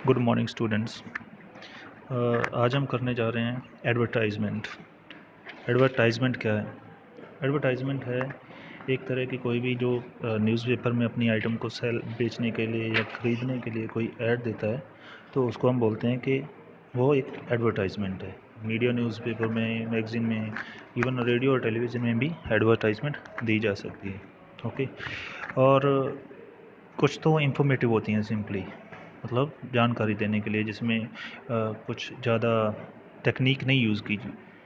Good morning students. आज हम करने जा रहे हैं एडवर्टाइजमेंट। एडवर्टाइजमेंट क्या है? एडवर्टाइजमेंट है एक तरह की कोई भी जो न्यूज़पेपर में अपनी आइटम को सेल बेचने के लिए या ख़रीदने के लिए कोई ऐड देता है, तो उसको हम बोलते हैं कि वो एक एडवर्टाइजमेंट है। मीडिया, न्यूज़पेपर में, मैगज़ीन में, इवन रेडियो और टेलीविज़न में भी एडवर्टाइजमेंट दी जा सकती है। ओके। और कुछ तो इंफॉर्मेटिव होती हैं, सिंपली मतलब जानकारी देने के लिए, जिसमें कुछ ज़्यादा टेक्निक नहीं यूज़ की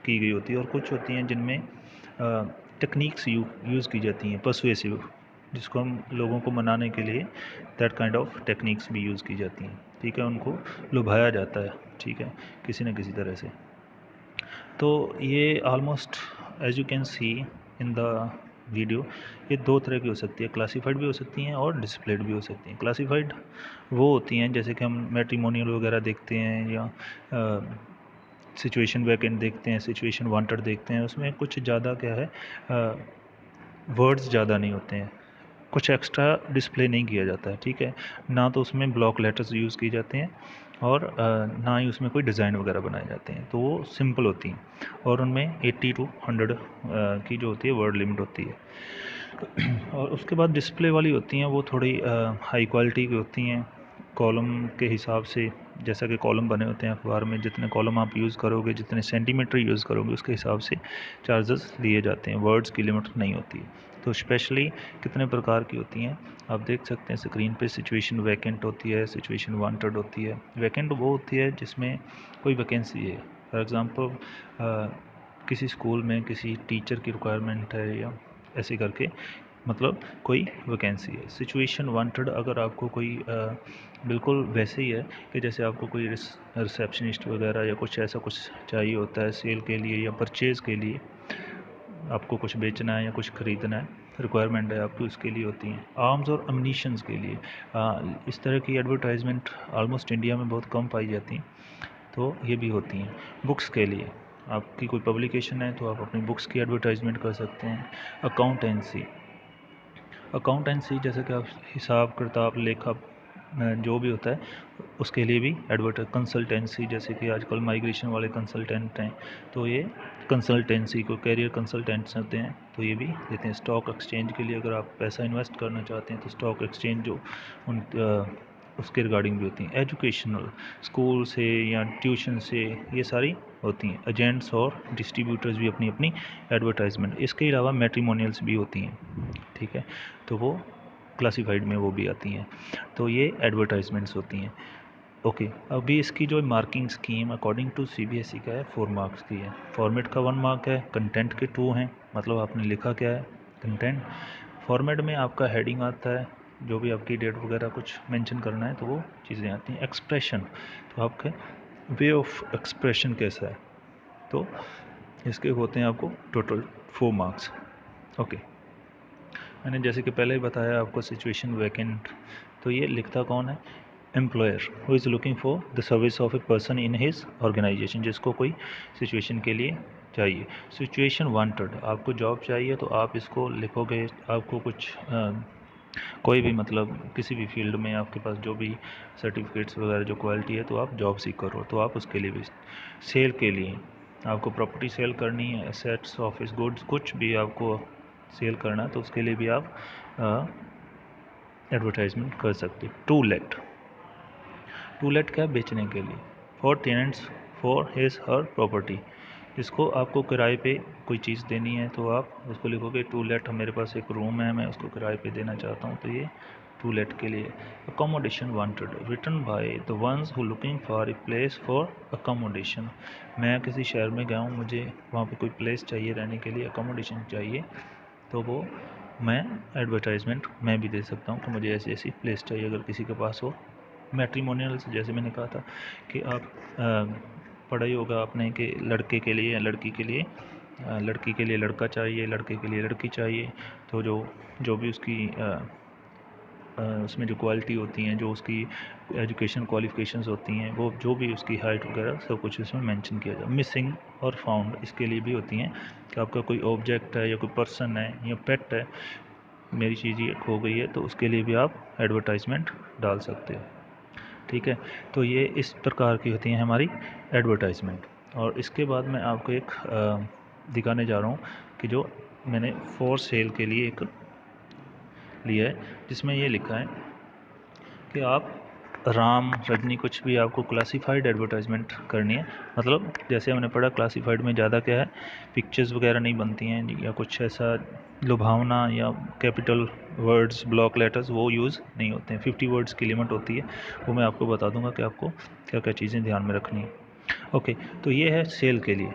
गई होती है, और कुछ होती हैं जिनमें टेक्निक्स यूज़ की जाती हैं, पर्सुएसिव, जिसको हम लोगों को मनाने के लिए दैट काइंड ऑफ टेक्निक्स भी यूज़ की जाती हैं। ठीक है, उनको लुभाया जाता है, ठीक है, किसी न किसी तरह से। तो ये almost as you can see in the video, ये दो तरह की हो सकती है, क्लासिफाइड भी हो सकती हैं और डिस्प्लेड भी हो सकती हैं। क्लासिफाइड वो होती हैं जैसे कि हम मैट्रिमोनियल वगैरह देखते हैं, या सिचुएशन वैकेंट देखते हैं, सिचुएशन वांटेड देखते हैं। उसमें कुछ ज़्यादा क्या है, वर्ड्स ज़्यादा नहीं होते हैं, कुछ एक्स्ट्रा डिस्प्ले नहीं किया जाता है, ठीक है ना। तो उसमें ब्लॉक लेटर्स यूज़ किए जाते हैं, और ना ही उसमें कोई डिज़ाइन वगैरह बनाए जाते हैं। तो वो सिंपल होती हैं, और उनमें 80 to 100 की जो होती है वर्ड लिमिट होती है। और उसके बाद डिस्प्ले वाली होती हैं, वो थोड़ी हाई क्वालिटी की होती हैं, कॉलम के हिसाब से। जैसा कि कॉलम बने होते हैं अखबार में, जितने कॉलम आप यूज़ करोगे, जितने सेंटीमीटर यूज़ करोगे, उसके हिसाब से चार्जेस लिए जाते हैं, वर्ड्स की लिमिट नहीं होती है। तो स्पेशली कितने प्रकार की होती हैं आप देख सकते हैं स्क्रीन पे। सिचुएशन वैकेंट होती है, सिचुएशन वांटेड होती है। वैकेंट वो होती है जिसमें कोई वैकेंसी है, फॉर एग्ज़ाम्पल किसी स्कूल में किसी टीचर की रिक्वायरमेंट है, या ऐसे करके, मतलब कोई वैकेंसी है। सिचुएशन वांटेड अगर आपको कोई बिल्कुल वैसे ही है कि जैसे आपको कोई रिसेप्शनिस्ट वगैरह या कुछ ऐसा कुछ चाहिए होता है सेल के लिए या परचेज़ के लिए, आपको कुछ बेचना है या कुछ ख़रीदना है, रिक्वायरमेंट है आपकी, उसके लिए होती हैं। आर्म्स और अम्नीशंस के लिए इस तरह की एडवर्टाइजमेंट ऑलमोस्ट इंडिया में बहुत कम पाई जाती हैं, तो ये भी होती हैं। बुक्स के लिए, आपकी कोई पब्लिकेशन है तो आप अपनी बुक्स की एडवर्टाइजमेंट कर सकते हैं। अकाउंटेंसी जैसे कि आप हिसाब किताब लेखा जो भी होता है उसके लिए भी कंसल्टेंसी, जैसे कि आजकल माइग्रेशन वाले कंसल्टेंट हैं, तो ये कंसल्टेंसी को कैरियर कंसल्टेंट्स होते हैं, तो ये भी देते हैं। स्टॉक एक्सचेंज के लिए अगर आप पैसा इन्वेस्ट करना चाहते हैं तो स्टॉक एक्सचेंज जो उन उसके रिगार्डिंग भी होती हैं। एजुकेशनल, स्कूल से या ट्यूशन से, ये सारी होती हैं। एजेंट्स और डिस्ट्रीब्यूटर्स भी अपनी अपनी एडवर्टाइजमेंट। इसके अलावा मैट्रिमोनियल्स भी होती हैं, ठीक है, तो वो क्लासिफाइड में वो भी आती हैं। तो ये एडवर्टाइजमेंट्स होती हैं। ओके, अभी इसकी जो marking scheme according to CBSE का है 4 मार्क्स की है। फॉर्मेट का 1 मार्क है, कंटेंट के 2 हैं, मतलब आपने लिखा क्या है, कंटेंट। फॉर्मेट में आपका हेडिंग आता है, जो भी आपकी डेट वगैरह कुछ मेंशन करना है तो वो चीज़ें आती हैं। एक्सप्रेशन, तो आपके वे ऑफ एक्सप्रेशन कैसा है, तो इसके होते हैं आपको टोटल 4 मार्क्स। ओके, मैंने जैसे कि पहले ही बताया आपको सिचुएशन वैकेंट, तो ये लिखता कौन है, employer who is looking for the service of a person in his organization, जिसको कोई सिचुएशन के लिए चाहिए। सिचुएशन वांटेड, आपको जॉब चाहिए तो आप इसको लिखोगे, आपको कुछ कोई भी, मतलब किसी भी फील्ड में आपके पास जो भी सर्टिफिकेट्स वगैरह जो क्वालिटी है, तो आप जॉब सीकर हो तो आप उसके लिए भी। सेल के लिए, आपको प्रॉपर्टी सेल करनी है, एसेट्स, ऑफिस गुड्स, कुछ भी आपको सेल करना, तो उसके लिए भी आप एडवर्टाइजमेंट कर सकते। टू लेट क्या, बेचने के लिए। For tenants for his her property, इसको आपको किराए पे कोई चीज़ देनी है तो आप उसको लिखोगे टू लेट, मेरे पास एक रूम है, मैं उसको किराए पे देना चाहता हूँ, तो ये टू लेट के लिए। Accommodation wanted, written by the ones who looking for a place for accommodation, मैं किसी शहर में गया हूँ, मुझे वहाँ पे कोई प्लेस चाहिए रहने के लिए, अकोमोडेशन चाहिए, तो वो मैं एडवर्टाइजमेंट मैं भी दे सकता हूँ कि मुझे ऐसी ऐसी प्लेस चाहिए, अगर किसी के पास हो। मैट्रिमोनियल्स, जैसे मैंने कहा था कि आप पढ़ा ही होगा आपने कि लड़के के लिए या लड़की के लिए, लड़की के लिए लड़का चाहिए, लड़के के लिए लड़की चाहिए, तो जो भी उसकी उसमें जो क्वालिटी होती हैं, जो उसकी एजुकेशन क्वालिफ़िकेशंस होती हैं, वो जो भी उसकी हाइट वगैरह सब कुछ इसमें मेंशन किया जाए। मिसिंग और फाउंड, इसके लिए भी होती हैं कि आपका कोई ऑब्जेक्ट है या कोई पर्सन है या पेट है, मेरी चीज़ ये खो गई है, तो उसके लिए भी आप एडवर्टाइजमेंट डाल सकते हो। ठीक है। तो ये इस प्रकार की होती हैं हमारी एडवर्टाइजमेंट। और इसके बाद मैं आपको एक दिखाने जा रहा हूँ कि जो मैंने फॉर सेल के लिए एक लिया है, जिसमें ये लिखा है कि आप राम रजनी कुछ भी आपको क्लासिफाइड एडवर्टाइजमेंट करनी है, मतलब जैसे हमने पढ़ा क्लासिफाइड में ज़्यादा क्या है, पिक्चर्स वगैरह नहीं बनती हैं या कुछ ऐसा लुभावना या कैपिटल वर्ड्स ब्लॉक लेटर्स वो यूज़ नहीं होते हैं। 50 वर्ड्स की लिमिट होती है, वो मैं आपको बता दूंगा कि आपको क्या क्या चीज़ें ध्यान में रखनी है। ओके, तो ये है सेल के लिए।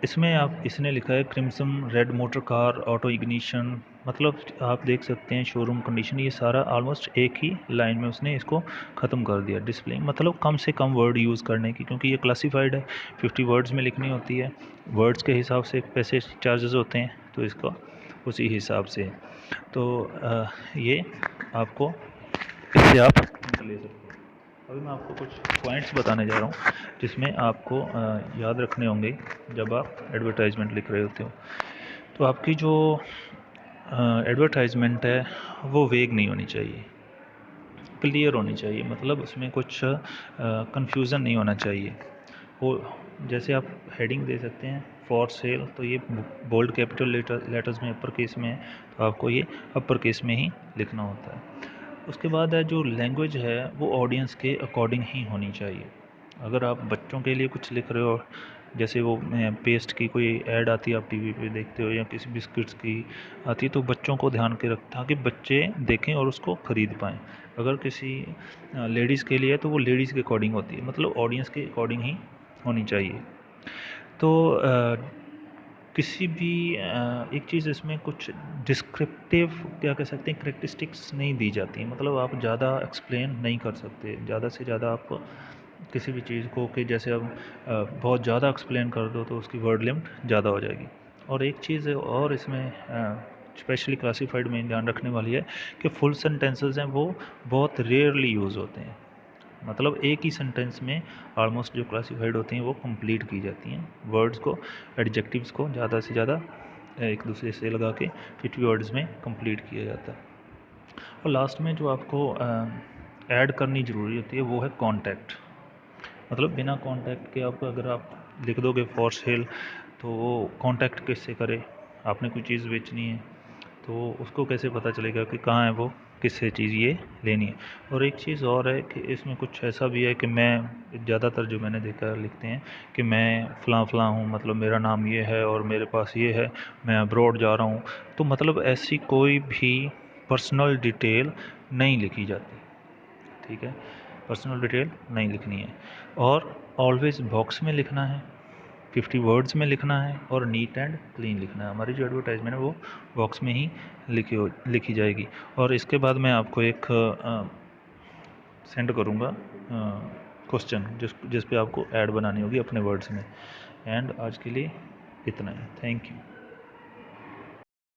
इसमें आप इसने लिखा है crimson red motor car auto ignition, मतलब आप देख सकते हैं शोरूम कंडीशन, ये सारा ऑलमोस्ट एक ही लाइन में उसने इसको ख़त्म कर दिया। डिस्प्ले मतलब कम से कम वर्ड यूज़ करने की, क्योंकि ये क्लासिफाइड है, 50 वर्ड्स में लिखनी होती है, वर्ड्स के हिसाब से पैसे चार्जेस होते हैं, तो इसका उसी हिसाब से। तो ये आपको इससे आप ले सकते हो। अभी मैं आपको कुछ पॉइंट्स बताने जा रहा हूँ जिसमें आपको याद रखने होंगे जब आप एडवर्टाइजमेंट लिख रहे होते हो। तो आपकी जो एडवर्टाइजमेंट है वो वेग नहीं होनी चाहिए, क्लियर होनी चाहिए, मतलब उसमें कुछ कंफ्यूजन नहीं होना चाहिए। वो जैसे आप हेडिंग दे सकते हैं फॉर सेल, तो ये बोल्ड कैपिटल लेटर्स में अपर केस में है, तो आपको ये अपर केस में ही लिखना होता है। उसके बाद है जो लैंग्वेज है वो ऑडियंस के अकॉर्डिंग ही होनी चाहिए। अगर आप बच्चों के लिए कुछ लिख रहे हो, जैसे वो पेस्ट की कोई ऐड आती है आप टीवी पे देखते हो, या किसी बिस्किट्स की आती है, तो बच्चों को ध्यान के रखता कि बच्चे देखें और उसको ख़रीद पाएँ। अगर किसी लेडीज़ के लिए तो वो लेडीज़ के अकॉर्डिंग होती है, मतलब ऑडियंस के अकॉर्डिंग ही होनी चाहिए। तो किसी भी एक चीज़ इसमें कुछ डिस्क्रिप्टिव क्या कह सकते हैं करेक्टरिस्टिक्स नहीं दी जाती हैं, मतलब आप ज़्यादा एक्सप्लेन नहीं कर सकते। ज़्यादा से ज़्यादा आप किसी भी चीज़ को कि जैसे अब बहुत ज़्यादा एक्सप्लेन कर दो तो उसकी वर्ड लिमिट ज़्यादा हो जाएगी। और एक चीज़ और इसमें स्पेशली क्लासिफाइड में ध्यान रखने वाली है कि फुल सेंटेंसेस हैं वो बहुत रेयरली यूज़ होते हैं, मतलब एक ही सेंटेंस में ऑलमोस्ट जो क्लासिफाइड होती हैं वो कंप्लीट की जाती हैं। वर्ड्स को एडजेक्टिव्स को ज़्यादा से ज़्यादा एक दूसरे से लगा के 50 वर्ड्स में कंप्लीट किया जाता है। और लास्ट में जो आपको ऐड करनी ज़रूरी होती है वो है कॉन्टैक्ट, मतलब बिना कॉन्टैक्ट के आप अगर आप लिख दोगे फॉर सेल, तो वो कॉन्टैक्ट किससे करे, आपने कोई चीज़ बेचनी है तो उसको कैसे पता चलेगा कि कहाँ है वो, किससे चीज़ ये लेनी है। और एक चीज़ और है कि इसमें कुछ ऐसा भी है कि मैं ज़्यादातर जो मैंने देखा है लिखते हैं कि मैं फ़लाँ फ़लाँ हूँ, मतलब मेरा नाम ये है और मेरे पास ये है, मैं अब्रॉड जा रहा हूँ, तो मतलब ऐसी कोई भी पर्सनल डिटेल नहीं लिखी जाती, ठीक है, पर्सनल डिटेल नहीं लिखनी है। और ऑलवेज़ बॉक्स में लिखना है, 50 वर्ड्स में लिखना है और नीट एंड क्लीन लिखना है। हमारी जो एडवर्टाइजमेंट है वो बॉक्स में ही लिखी जाएगी। और इसके बाद मैं आपको एक सेंड करूँगा क्वेश्चन जिस पे आपको ऐड बनानी होगी अपने वर्ड्स में। एंड आज के लिए इतना है, थैंक यू।